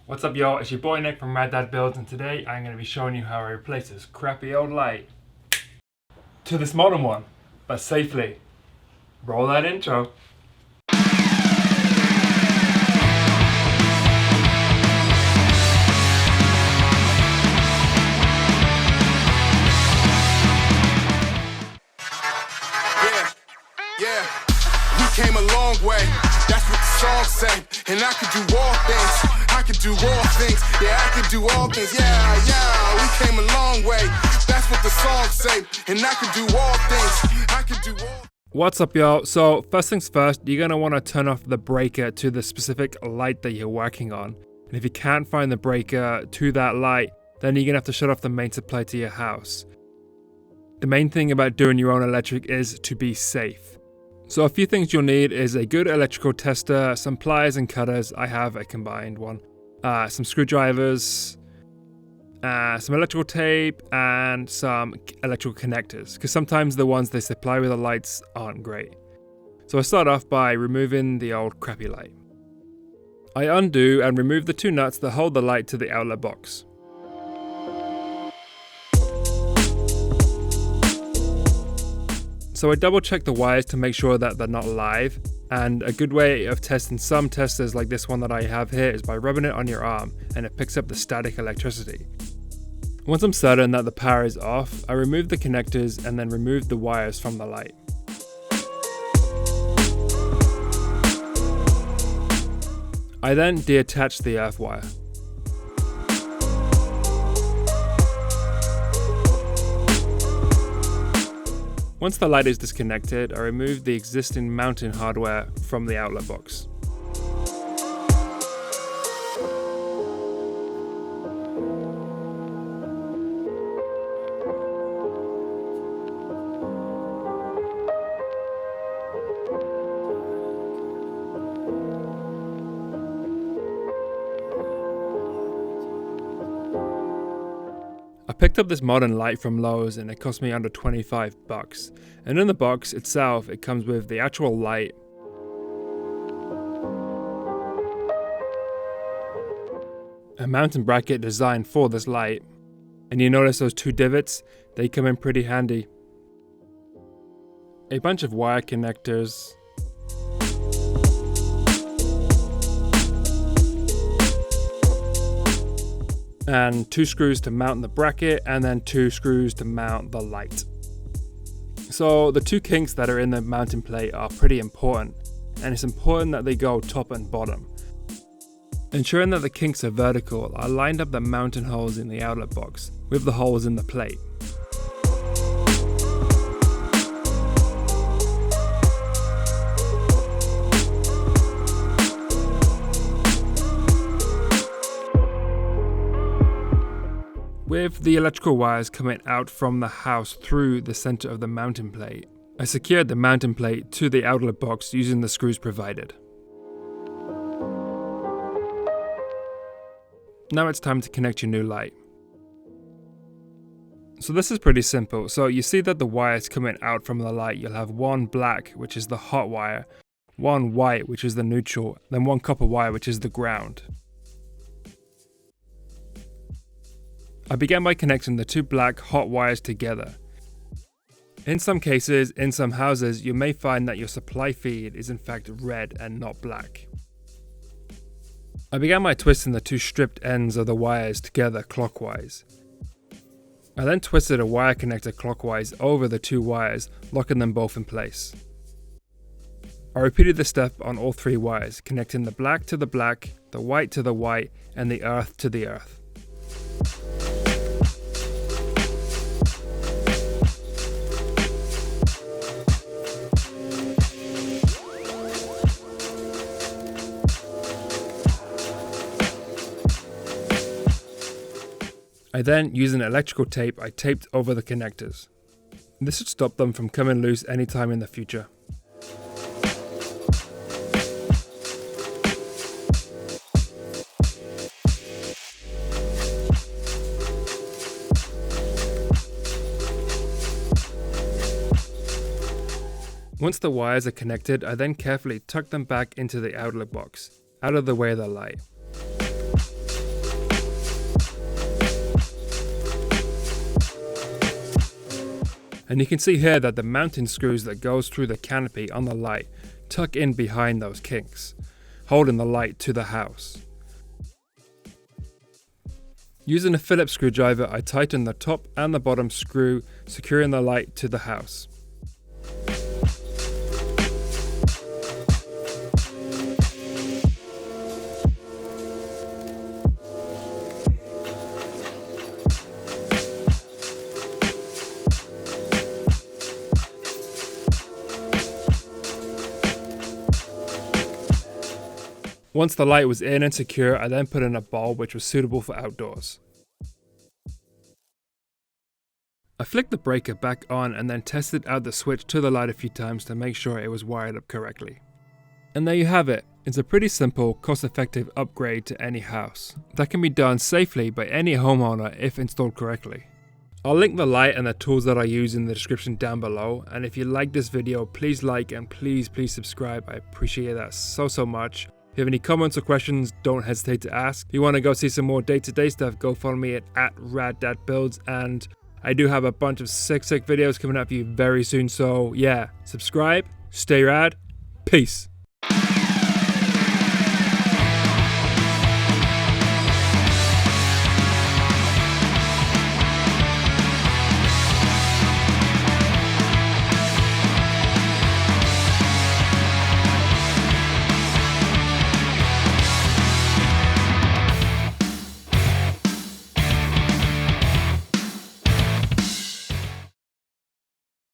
What's up, y'all? It's your boy Nick from Rad Dad Builds, and today I'm going to be showing you how I replace this crappy old light to this modern one, but safely. Roll that intro. Yeah, we came a long way. That's what the song say. And I could do all things. I could do all things. Yeah, I could do all things. Yeah, we came a long way. That's what the song say. And I could do all things. I could do all. What's up, y'all? So first things first, you're going to want to turn off the breaker to the specific light that you're working on. And if you can't find the breaker to that light, then you're going to have to shut off the main supply to your house. The main thing about doing your own electric is to be safe. So a few things you'll need is a good electrical tester, some pliers and cutters. I have a combined one. Some screwdrivers, some electrical tape, and some electrical connectors, because sometimes the ones they supply with the lights aren't great. So I start off by removing the old crappy light. I undo and remove the two nuts that hold the light to the outlet box. So I double check the wires to make sure that they're not live, and a good way of testing some testers like this one that I have here is by rubbing it on your arm and it picks up the static electricity. Once I'm certain that the power is off, I remove the connectors and then remove the wires from the light. I then deattach the earth wire. Once the light is disconnected, I remove the existing mounting hardware from the outlet box. I picked up this modern light from Lowe's and it cost me under 25 bucks. And in the box itself, it comes with the actual light, a mounting bracket designed for this light, and you notice those two divots, they come in pretty handy. A bunch of wire connectors, and 2 screws to mount the bracket, and then 2 screws to mount the light. So the 2 kinks that are in the mounting plate are pretty important, and it's important that they go top and bottom. Ensuring that the kinks are vertical, I lined up the mounting holes in the outlet box with the holes in the plate. With the electrical wires coming out from the house through the center of the mounting plate, I secured the mounting plate to the outlet box using the screws provided. Now it's time to connect your new light. So this is pretty simple. So you see that the wires coming out from the light, you'll have one black, which is the hot wire, one white, which is the neutral, then one copper wire, which is the ground. I began by connecting the 2 black hot wires together. In some cases, in some houses, you may find that your supply feed is in fact red and not black. I began by twisting the 2 stripped ends of the wires together clockwise. I then twisted a wire connector clockwise over the 2 wires, locking them both in place. I repeated this step on all 3 wires, connecting the black to the black, the white to the white, and the earth to the earth. I then, using electrical tape, I taped over the connectors. This should stop them from coming loose anytime in the future. Once the wires are connected, I then carefully tuck them back into the outlet box, out of the way of the light. And you can see here that the mounting screws that goes through the canopy on the light tuck in behind those kinks, holding the light to the house. Using a Phillips screwdriver, I tighten the top and the bottom screw, securing the light to the house. Once the light was in and secure, I then put in a bulb which was suitable for outdoors. I flicked the breaker back on and then tested out the switch to the light a few times to make sure it was wired up correctly. And there you have it. It's a pretty simple, cost-effective upgrade to any house that can be done safely by any homeowner if installed correctly. I'll link the light and the tools that I use in the description down below, and if you like this video, please like and please subscribe. I appreciate that so much. If you have any comments or questions, don't hesitate to ask. If you want to go see some more day-to-day stuff, go follow me at @raddadbuilds, and I do have a bunch of sick videos coming up for you very soon, so yeah, subscribe, stay rad, peace.